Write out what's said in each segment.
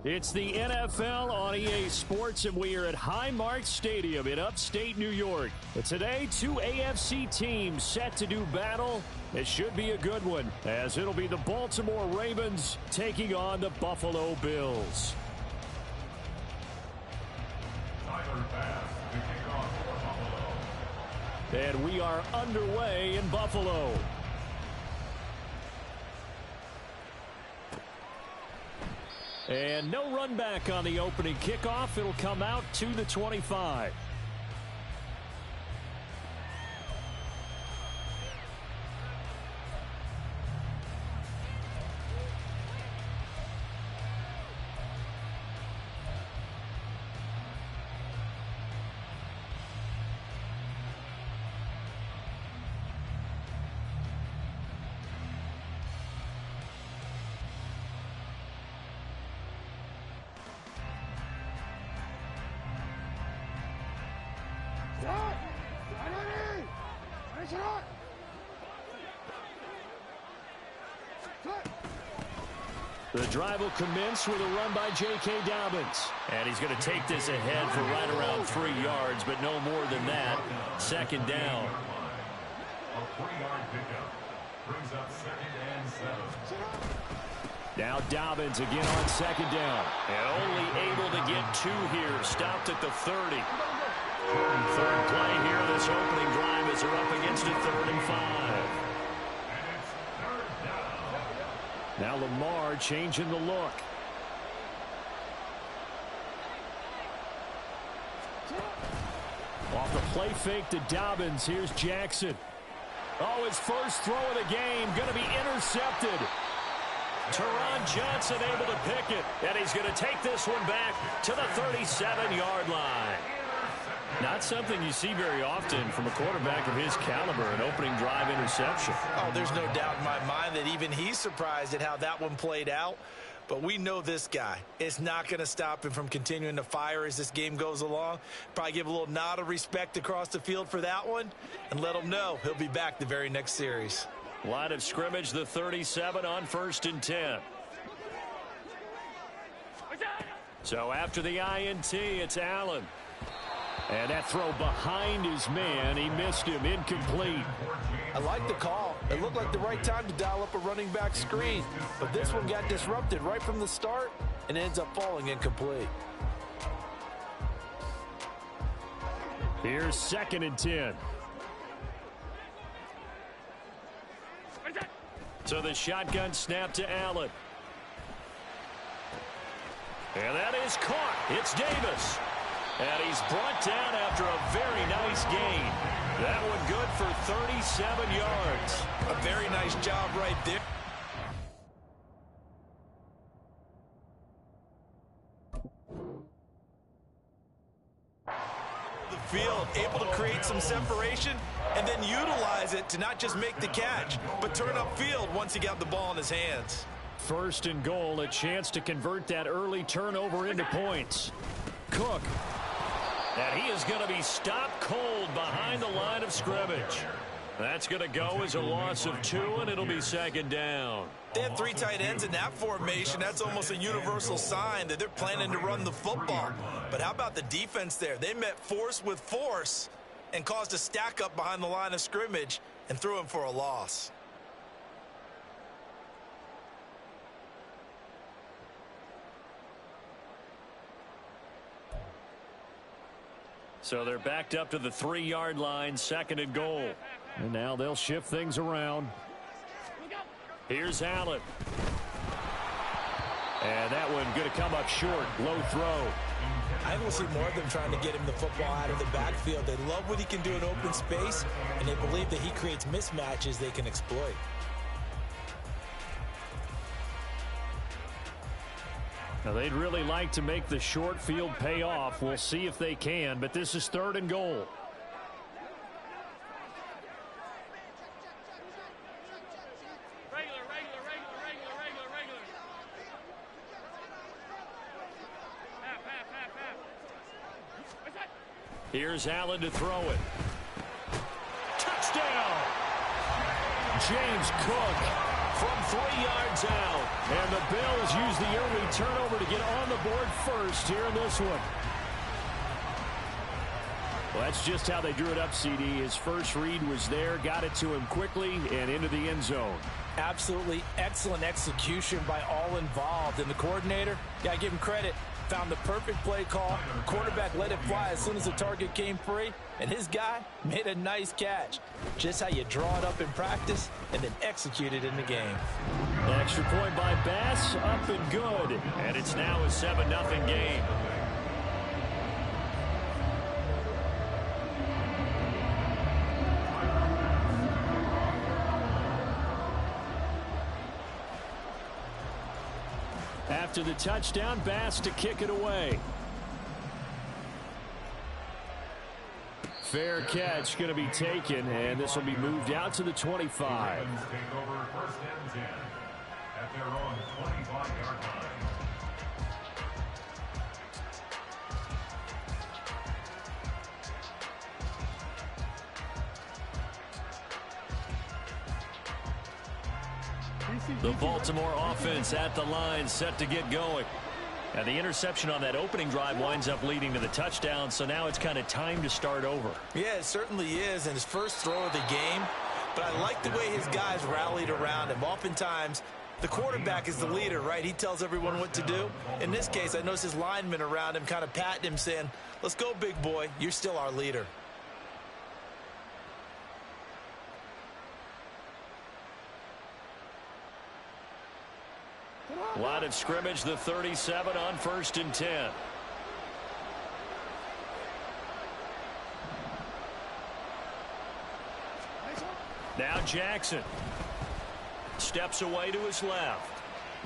It's the NFL on EA Sports, and we are at Highmark Stadium in upstate New York. And today, two AFC teams set to do battle. It should be a good one, as it'll be the Baltimore Ravens taking on the Buffalo Bills. And we are underway in Buffalo. And no run back on the opening kickoff. It'll come out to the 25. The drive will commence with a run by J.K. Dobbins. And he's going to take this ahead for right around 3 yards, but no more than that. Second down. A 3-yard pickup brings up 2nd and 7. Now Dobbins again on second down. And only able to get 2 here. Stopped at the 30. Third play here. This opening drive as they're up against a 3rd and 5. Now Lamar changing the look. Off the play fake to Dobbins. Here's Jackson. Oh, his first throw of the game going to be intercepted. Teron Johnson able to pick it. And he's going to take this one back to the 37-yard line. Not something you see very often from a quarterback of his caliber, an opening drive interception. Oh, there's no doubt in my mind that even he's surprised at how that one played out. But we know this guy. It's not going to stop him from continuing to fire as this game goes along. Probably give a little nod of respect across the field for that one and let him know he'll be back the very next series. Line of scrimmage, the 37 on 1st and 10. So after the INT, it's Allen. And that throw behind his man, he missed him, incomplete. I like the call. It looked like the right time to dial up a running back screen. But this one got disrupted right from the start and ends up falling incomplete. Here's 2nd and 10. So the shotgun snap to Allen. And that is caught. It's Davis. And he's brought down after a very nice gain. That one good for 37 yards. A very nice job right there. The field, able to create some separation and then utilize it to not just make the catch, but turn upfield once he got the ball in his hands. 1st and goal, a chance to convert that early turnover into points. Cook. And he is going to be stopped cold behind the line of scrimmage. That's going to go as a loss of 2, and it'll be 2nd down. They had 3 tight ends in that formation. That's almost a universal sign that they're planning to run the football. But how about the defense there? They met force with force and caused a stack up behind the line of scrimmage and threw him for a loss. So they're backed up to the 3-yard line, 2nd and goal. And now they'll shift things around. Here's Allen. And that one going to come up short. Low throw. I will see more of them trying to get him the football out of the backfield. They love what he can do in open space, and they believe that he creates mismatches they can exploit. Now, they'd really like to make the short field pay off. We'll see if they can, but this is 3rd and goal. Here's Allen to throw it. Touchdown! James Cook from 3 yards out. And the Bills use the early turnover to get on the board first here in this one. Well, that's just how they drew it up, CD. His first read was there, got it to him quickly, and into the end zone. Absolutely excellent execution by all involved. And the coordinator, got to give him credit, found the perfect play call. Quarterback let it fly as soon as the target came free, and his guy made a nice catch. Just how you draw it up in practice and then execute it in the game. Extra point by Bass, up and good. And it's now a 7-0 game. After the touchdown, Bass to kick it away. Fair catch going to be taken, and this will be moved out to the 25. Take over first and 10 at their own 25-yard line. The Baltimore offense at the line, set to get going. And the interception on that opening drive winds up leading to the touchdown, so now it's kind of time to start over. Yeah, it certainly is, and his first throw of the game. But I like the way his guys rallied around him. Oftentimes, the quarterback is the leader, right? He tells everyone what to do. In this case, I noticed his linemen around him kind of patting him, saying, let's go, big boy. You're still our leader. Line of scrimmage, the 37 on 1st and 10. Now Jackson steps away to his left.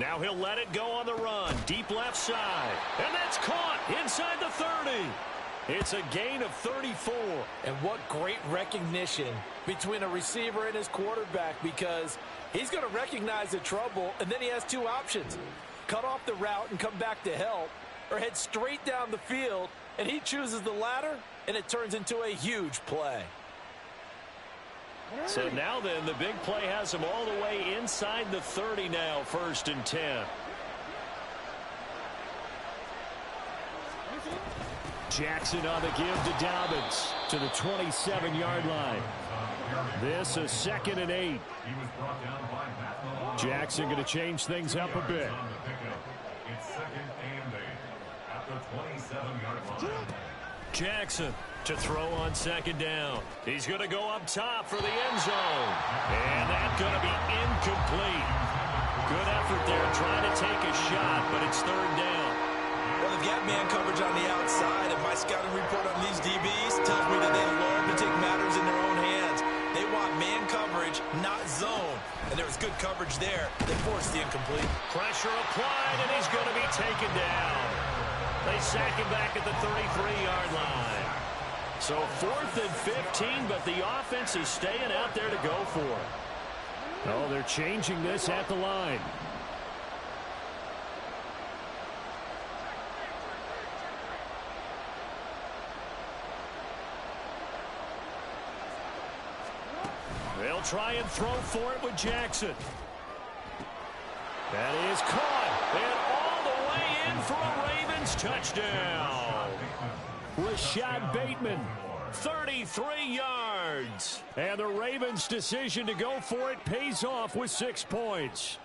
Now he'll let it go on the run. Deep left side. And that's caught inside the 30. It's a gain of 34. And what great recognition between a receiver and his quarterback, because he's going to recognize the trouble, and then he has two options. Cut off the route and come back to help, or head straight down the field, and he chooses the latter, and it turns into a huge play. So now then, the big play has him all the way inside the 30 now, 1st and 10. Jackson on the give to Dobbins to the 27-yard line. This is 2nd and 8. Jackson going to change things up a bit. It's 2nd and 8 at the 27-yard line. Jackson to throw on 2nd down. He's going to go up top for the end zone. And that's going to be incomplete. Good effort there trying to take a shot, but it's 3rd down. Well, they've got man coverage on the outside, and my scouting report on these DBs tells me that they love to take matters in their own hands. They want man coverage, not zone. And there was good coverage there that forced the incomplete. Pressure applied, and he's going to be taken down. They sack him back at the 33-yard line. So 4th and 15, but the offense is staying out there to go for it. Oh, they're changing this at the line. They'll try and throw for it with Jackson. That is caught. And all the way in for a Ravens touchdown. Rashad Bateman, 33 yards. And the Ravens' decision to go for it pays off with 6 points.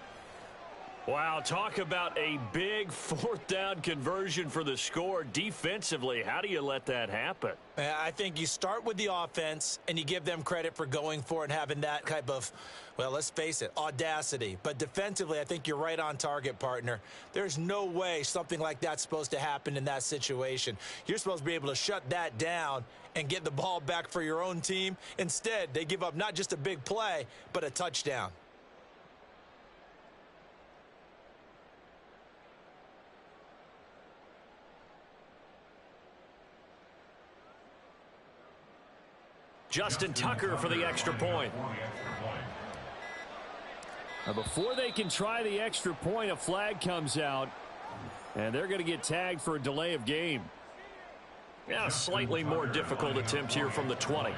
Wow, talk about a big 4th down conversion for the score. Defensively, how do you let that happen? I think you start with the offense, and you give them credit for going for it and having that type of, well, let's face it, audacity. But defensively, I think you're right on target, partner. There's no way something like that's supposed to happen in that situation. You're supposed to be able to shut that down and get the ball back for your own team. Instead, they give up not just a big play, but a touchdown. Justin Tucker for the extra point. Now before they can try the extra point, a flag comes out, and they're going to get tagged for a delay of game. Yeah, a slightly more difficult attempt here from the 20.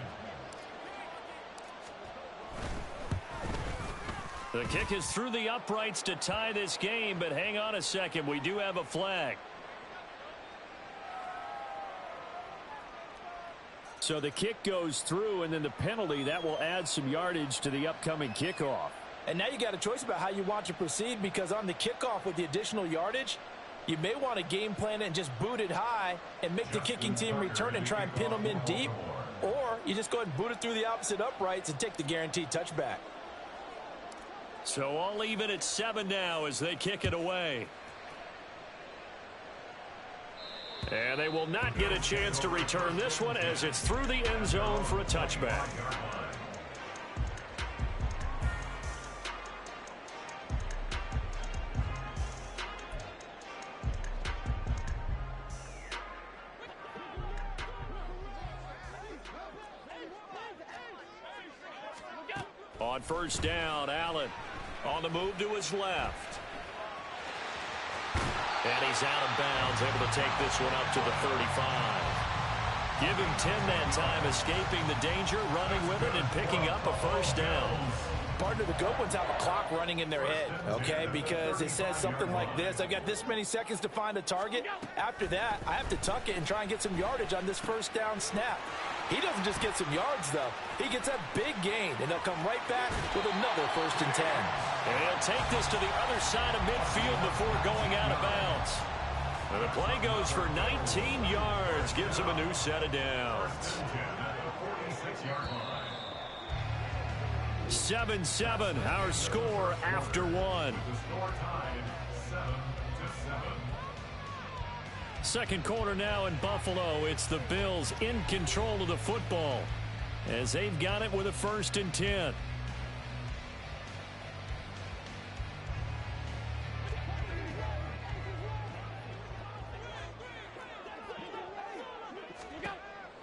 The kick is through the uprights to tie this game, but hang on a second. We do have a flag. So the kick goes through, and then the penalty, that will add some yardage to the upcoming kickoff. And now you got a choice about how you want to proceed, because on the kickoff with the additional yardage, you may want to game plan it and just boot it high and make the kicking team return and try and pin them in deep. Or you just go ahead and boot it through the opposite uprights and take the guaranteed touchback. So all even at 7 now as they kick it away. And they will not get a chance to return this one as it's through the end zone for a touchback. On first down, Allen on the move to his left. And he's out of bounds, able to take this one up to the 35. Give him 10 that time, escaping the danger, running with it, and picking up a first down. Partner, the good ones have a clock running in their head, okay? Because it says something like this: I've got this many seconds to find a target. After that, I have to tuck it and try and get some yardage on this first down snap. He doesn't just get some yards, though. He gets a big gain, and they'll come right back with another 1st and 10. And he'll take this to the other side of midfield before going out of bounds. And the play goes for 19 yards, gives him a new set of downs. 7-7, our score after one. Second quarter now in Buffalo. It's the Bills in control of the football as they've got it with a 1st and 10.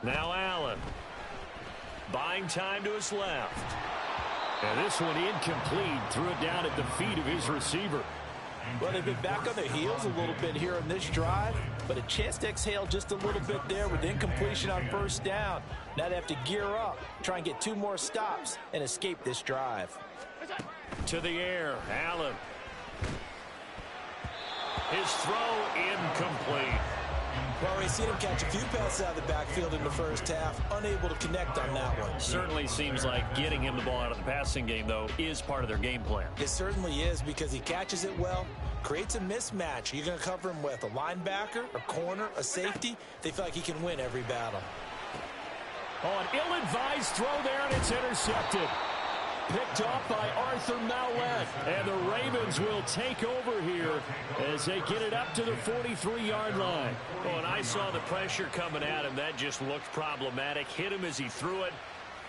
Now Allen. Buying time to his left. And this one incomplete. Threw it down at the feet of his receiver. Well, they've been back on their heels a little bit here in this drive, but a chance to exhale just a little bit there with incompletion on first down. Now they have to gear up, try and get 2 more stops, and escape this drive. To the air, Allen. His throw incomplete. Well, we've seen him catch a few passes out of the backfield in the first half, unable to connect on that one. Certainly seems like getting him the ball out of the passing game, though, is part of their game plan. It certainly is, because he catches it well, creates a mismatch. You're going to cover him with a linebacker, a corner, a safety. They feel like he can win every battle. Oh, an ill-advised throw there, and it's intercepted. Picked off by Arthur Maulet. And the Ravens will take over here as they get it up to the 43-yard line. Oh, and I saw the pressure coming at him. That just looked problematic. Hit him as he threw it,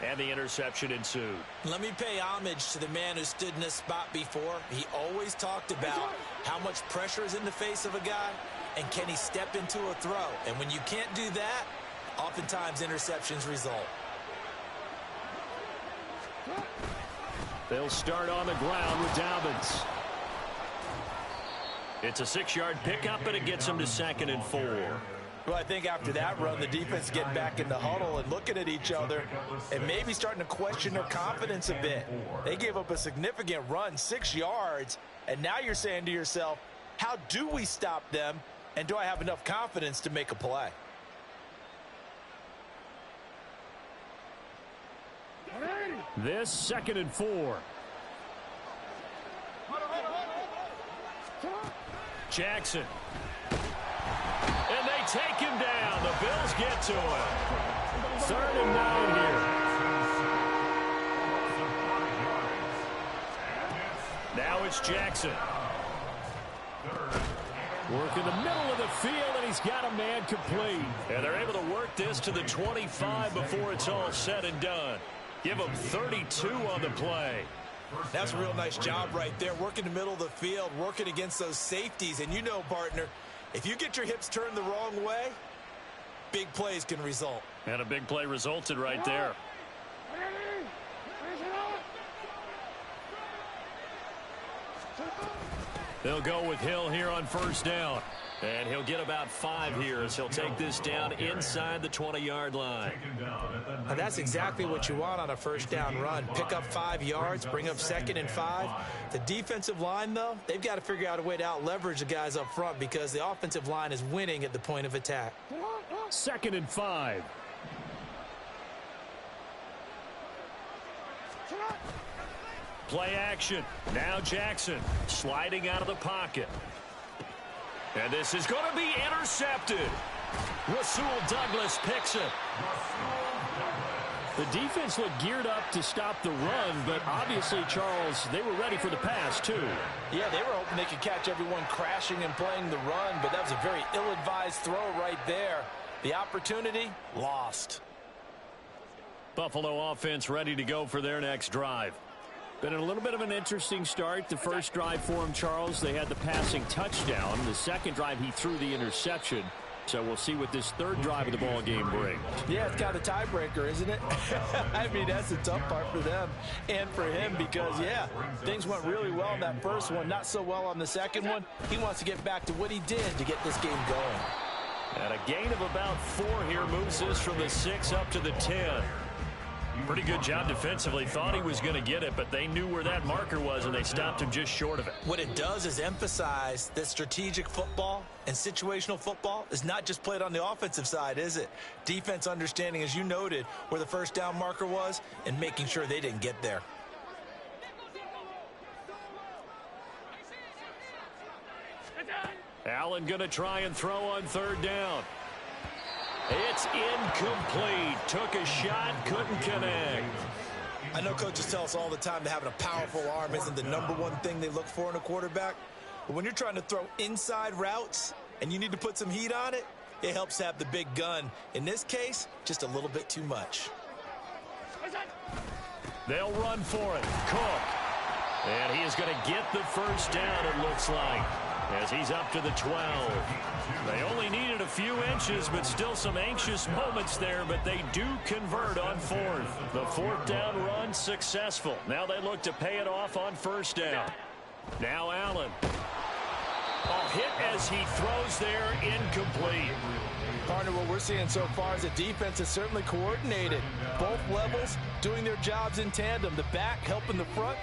and the interception ensued. Let me pay homage to the man who stood in this spot before. He always talked about how much pressure is in the face of a guy, and can he step into a throw. And when you can't do that, oftentimes interceptions result. They'll start on the ground with Dobbins. It's a 6-yard pickup, and it gets him to 2nd and 4. Well, I think after that run, the defense getting back in the huddle and looking at each other and maybe starting to question their confidence a bit. They gave up a significant run, 6 yards, and now you're saying to yourself, how do we stop them, and do I have enough confidence to make a play? This 2nd and 4. Jackson. And they take him down. The Bills get to him. 3rd and 9 here. Now it's Jackson. Work in the middle of the field, and he's got a man complete. And they're able to work this to the 25 before it's all said and done. Give them 32 on the play. That's a real nice job right there, working the middle of the field, working against those safeties. And you know, partner, if you get your hips turned the wrong way, big plays can result. And a big play resulted right there. They'll go with Hill here on first down. And he'll get about 5 here as he'll take this down inside the 20-yard line. Now that's exactly what you want on a first down run. Pick up 5 yards, bring up 2nd and 5. The defensive line, though, they've got to figure out a way to out-leverage the guys up front because the offensive line is winning at the point of attack. 2nd and 5. Play action. Now Jackson sliding out of the pocket. And this is going to be intercepted. Rasul Douglas picks it. The defense looked geared up to stop the run, but obviously, Charles, they were ready for the pass, too. Yeah, they were hoping they could catch everyone crashing and playing the run, but that was a very ill-advised throw right there. The opportunity, lost. Buffalo offense ready to go for their next drive. Been a little bit of an interesting start. The first drive for him, Charles, they had the passing touchdown. The second drive, he threw the interception. So we'll see what this third drive of the ball game brings. Yeah, it's kind of a tiebreaker, isn't it? I mean, that's the tough part for them and for him because, yeah, things went really well in that first one, not so well on the second one. He wants to get back to what he did to get this game going. And a gain of about 4 here moves this from the 6 up to the 10. Pretty good job defensively. Thought he was going to get it, but they knew where that marker was, and they stopped him just short of it. What it does is emphasize that strategic football and situational football is not just played on the offensive side, is it? Defense understanding, as you noted, where the first down marker was and making sure they didn't get there. Allen going to try and throw on third down. It's incomplete. Took a shot, couldn't connect. I know coaches tell us all the time that having a powerful arm isn't the #1 thing they look for in a quarterback. But when you're trying to throw inside routes and you need to put some heat on it, it helps have the big gun. In this case, just a little bit too much. They'll run for it. Cook. And he is going to get the first down, it looks like, as he's up to the 12. They only needed a few inches, but still some anxious moments there, but they do convert on 4th. The 4th down run successful. Now they look to pay it off on first down. Now Allen. A hit as he throws there, incomplete. Partner, what we're seeing so far is the defense is certainly coordinated. Both levels doing their jobs in tandem. The back helping the front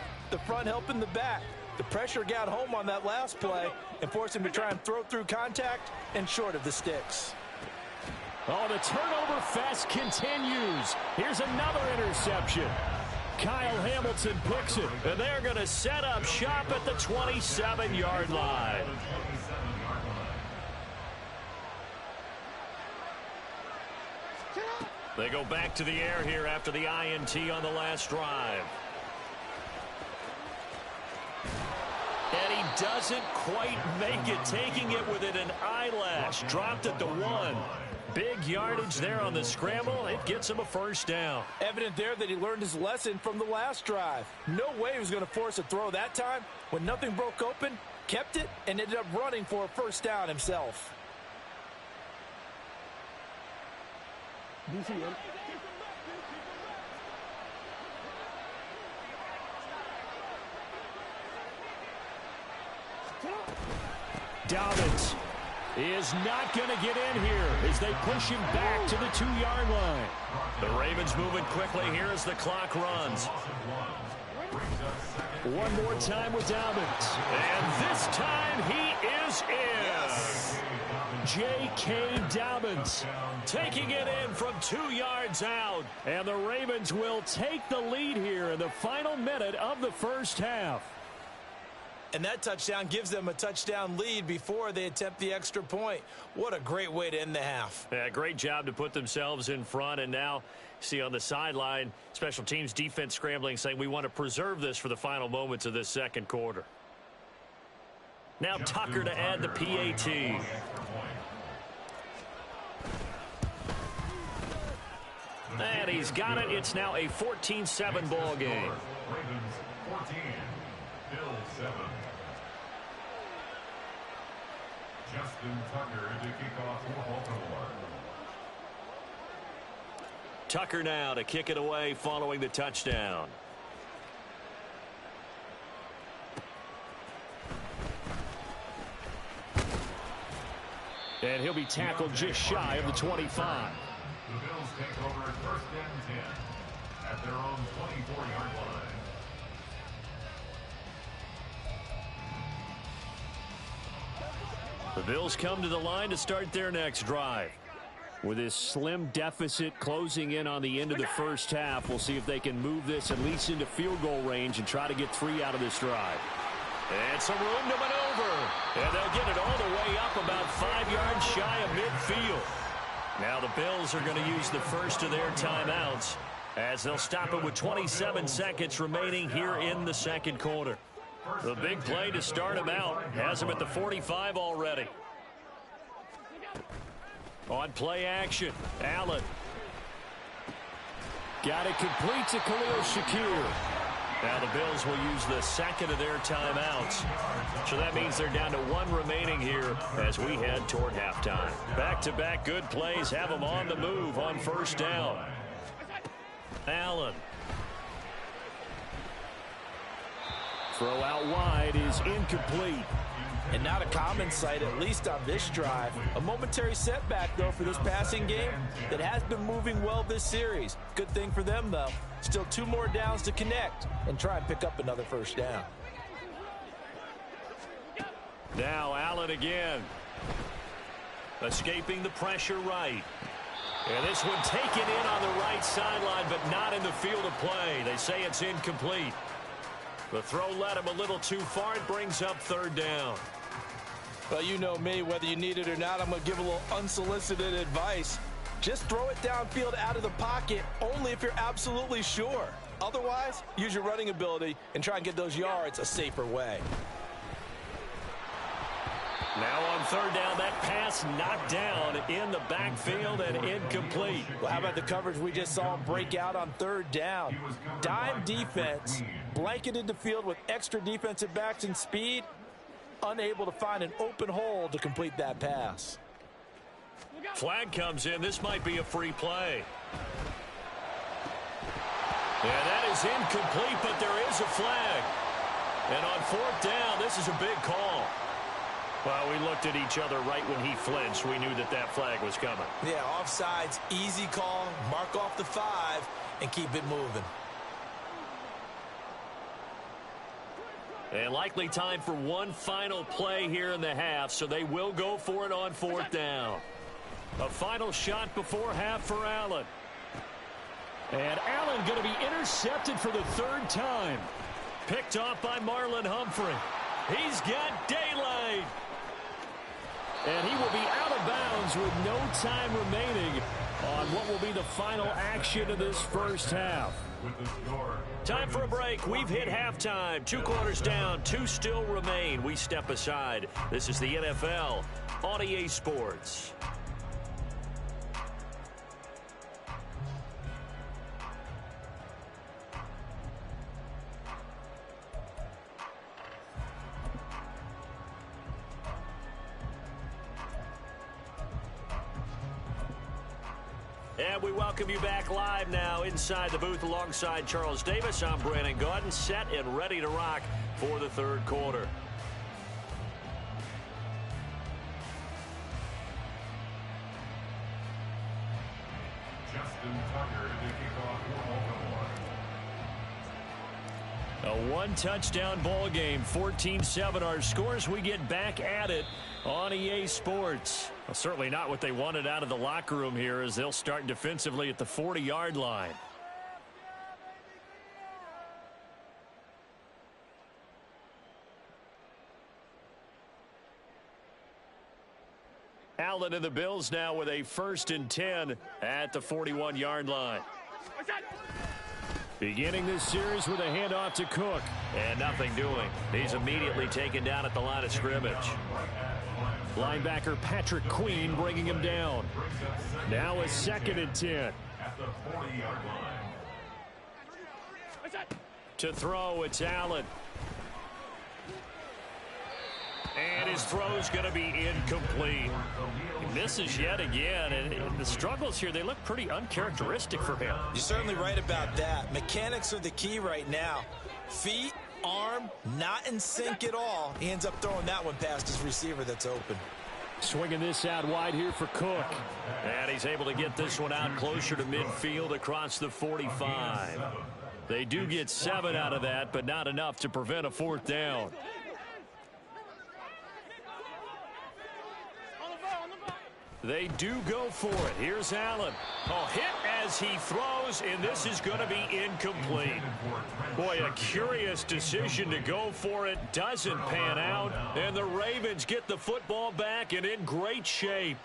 helping the back. The pressure got home on that last play and forced him to try and throw through contact and short of the sticks. Oh, the turnover fest continues. Here's another interception. Kyle Hamilton picks it, and they're going to set up shop at the 27-yard line. They go back to the air here after the INT on the last drive. And he doesn't quite make it, taking it within an eyelash. Dropped at the 1. Big yardage there on the scramble. It gets him a first down. Evident there that he learned his lesson from the last drive. No way he was going to force a throw that time. When nothing broke open, kept it, and ended up running for a first down himself. Dobbins is not going to get in here as they push him back to the 2-yard line. The Ravens moving quickly here as the clock runs. One more time with Dobbins. And this time he is in. Yes. J.K. Dobbins taking it in from 2 yards out. And the Ravens will take the lead here in the final minute of the first half. And that touchdown gives them a touchdown lead before they attempt the extra point. What a great way to end the half. Yeah, great job to put themselves in front. And now, see on the sideline, special teams defense scrambling, saying we want to preserve this for the final moments of this second quarter. Now Tucker to add the PAT. And he's got it. It's now a 14-7 ball game. Ravens 14, Bills 7. Justin Tucker to kick off for Baltimore. Tucker now to kick it away following the touchdown. And he'll be tackled just shy of the 25. The Bills take over at 1st and 10 at their own 24-yard line. The Bills come to the line to start their next drive. With this slim deficit closing in on the end of the first half, we'll see if they can move this at least into field goal range and try to get 3 out of this drive. And some room to maneuver. And they'll get it all the way up about 5 yards shy of midfield. Now the Bills are going to use the first of their timeouts as they'll stop it with 27 seconds remaining here in the second quarter. The big play to start him out has him at the 45 already. On play action, Allen. Got it complete to Khalil Shakir. Now the Bills will use the second of their timeouts. So that means they're down to 1 remaining here as we head toward halftime. Back-to-back good plays have them on the move on first down. Allen. Throw out wide is incomplete. And not a common sight, at least on this drive. A momentary setback, though, for this passing game that has been moving well this series. Good thing for them, though. Still 2 more downs to connect and try and pick up another first down. Now Allen again. Escaping the pressure right. And this one taken in on the right sideline, but not in the field of play. They say it's incomplete. The throw led him a little too far. It brings up 3rd down. Well, you know me, whether you need it or not, I'm going to give a little unsolicited advice. Just throw it downfield out of the pocket only if you're absolutely sure. Otherwise, use your running ability and try and get those yards a safer way. Now on 3rd down, that pass knocked down in the backfield and incomplete. Well, how about the coverage we just saw him break out on 3rd down? Dime defense, blanketed the field with extra defensive backs and speed, unable to find an open hole to complete that pass. Flag comes in. This might be a free play. And that is incomplete, but there is a flag. And on 4th down, this is a big call. Well, we looked at each other right when he flinched. We knew that that flag was coming. Yeah, offsides, easy call, mark off the 5, and keep it moving. And likely time for one final play here in the half, so they will go for it on 4th down. A final shot before half for Allen. And Allen going to be intercepted for the 3rd time. Picked off by Marlon Humphrey. He's got daylight. And he will be out of bounds with no time remaining on what will be the final action of this first half. Time for a break. We've hit halftime. 2 quarters down, 2 still remain. We step aside. This is the NFL on EA Sports. And we welcome you back live now inside the booth alongside Charles Davis. I'm Brandon Gaudin, set and ready to rock for the 3rd quarter. Justin Tucker to kick off A 1-touchdown ball game, 14-7 our scores. We get back at it on EA Sports. Well, certainly not what they wanted out of the locker room here as they'll start defensively at the 40-yard line. Allen and the Bills now with a 1st and 10 at the 41-yard line. Beginning this series with a handoff to Cook. And nothing doing. He's immediately taken down at the line of scrimmage. Linebacker Patrick Queen bringing him down. Now a 2nd and 10. at the 40-yard line. To throw, it's Allen. And his throw's going to be incomplete. He misses yet again, and the struggles here, they look pretty uncharacteristic for him. You're certainly right about that. Mechanics are the key right now. Feet, arm, not in sync at all. He ends up throwing that one past his receiver that's open. Swinging this out wide here for Cook. And he's able to get this one out closer to midfield across the 45. They do get 7 out of that, but not enough to prevent a 4th down. They do go for it. Here's Allen. Oh, hit as he throws, and this is going to be incomplete. Boy, a curious decision to go for it. Doesn't pan out, and the Ravens get the football back and in great shape.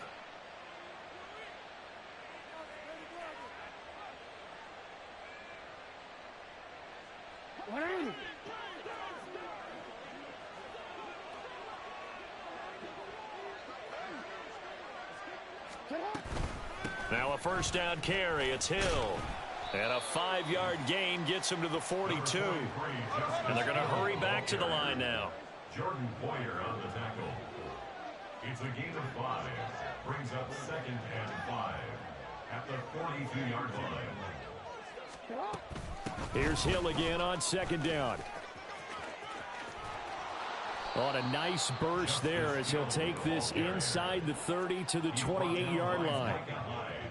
Now a 1st down carry. It's Hill. And a 5-yard gain gets him to the 42. And they're going to hurry back to the line now. Jordan Poyer on the tackle. It's a gain of 5. Brings up 2nd and 5 at the 42-yard line. Here's Hill again on 2nd down. On a nice burst there as he'll take this inside the 30 to the 28-yard line.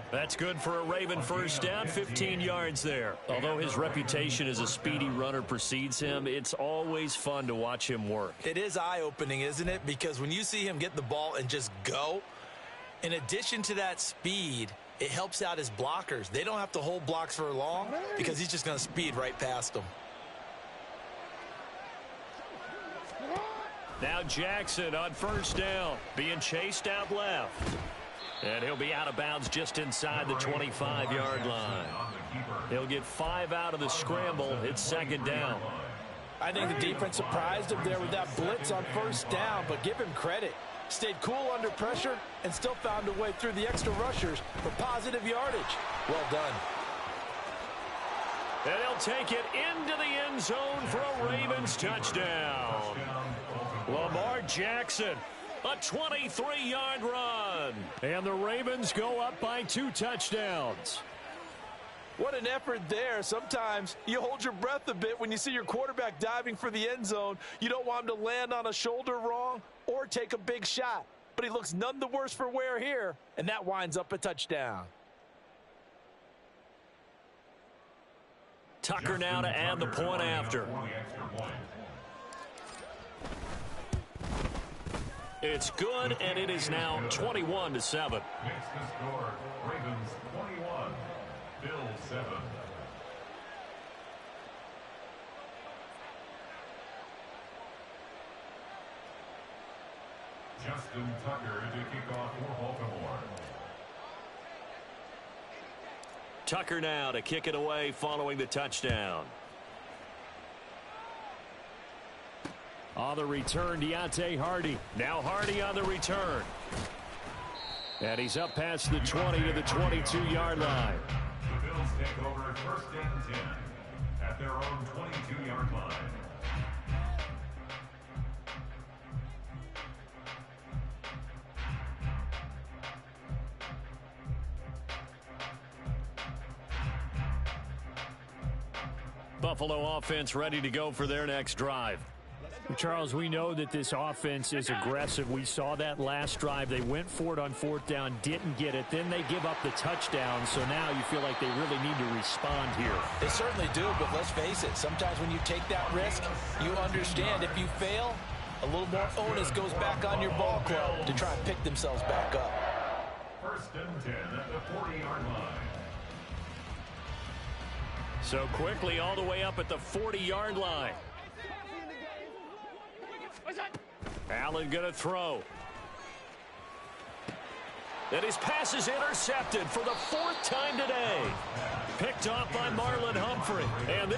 That's good for a Raven 1st down, 15 yards there. Although his reputation as a speedy runner precedes him, it's always fun to watch him work. It is eye-opening, isn't it? Because when you see him get the ball and just go, in addition to that speed, it helps out his blockers. They don't have to hold blocks for long because he's just going to speed right past them. Now Jackson on 1st down, being chased out left. And he'll be out of bounds just inside the 25-yard line. He'll get 5 out of the scramble. It's 2nd down. I think the defense surprised him there with that blitz on 1st down, but give him credit. Stayed cool under pressure and still found a way through the extra rushers for positive yardage. Well done. And he'll take it into the end zone for a Ravens touchdown. Lamar Jackson, a 23-yard run. And the Ravens go up by 2 touchdowns. What an effort there. Sometimes you hold your breath a bit when you see your quarterback diving for the end zone. You don't want him to land on a shoulder wrong or take a big shot. But he looks none the worse for wear here, and that winds up a touchdown. Tucker now to add the point after. It's good, and it is now 21-7. Makes the score Ravens 21, Bills 7. Justin Tucker to kick off for Baltimore. Tucker now to kick it away following the touchdown. On the return, Deontay Hardy. Now Hardy on the return. And he's up past the 20 to the 22-yard line. The Bills take over 1st and 10 at their own 22-yard line. Buffalo offense ready to go for their next drive. Charles, we know that this offense is aggressive. We saw that last drive. They went for it on 4th down, didn't get it. Then they give up the touchdown, so now you feel like they really need to respond here. They certainly do, but let's face it. Sometimes when you take that risk, you understand if you fail, a little more onus goes back on your ball club to try and pick themselves back up. 1st and 10 at the 40-yard line. So quickly all the way up at the 40-yard line. Allen going to throw. And his pass is intercepted for the 4th time today. Picked off by Marlon Humphrey. And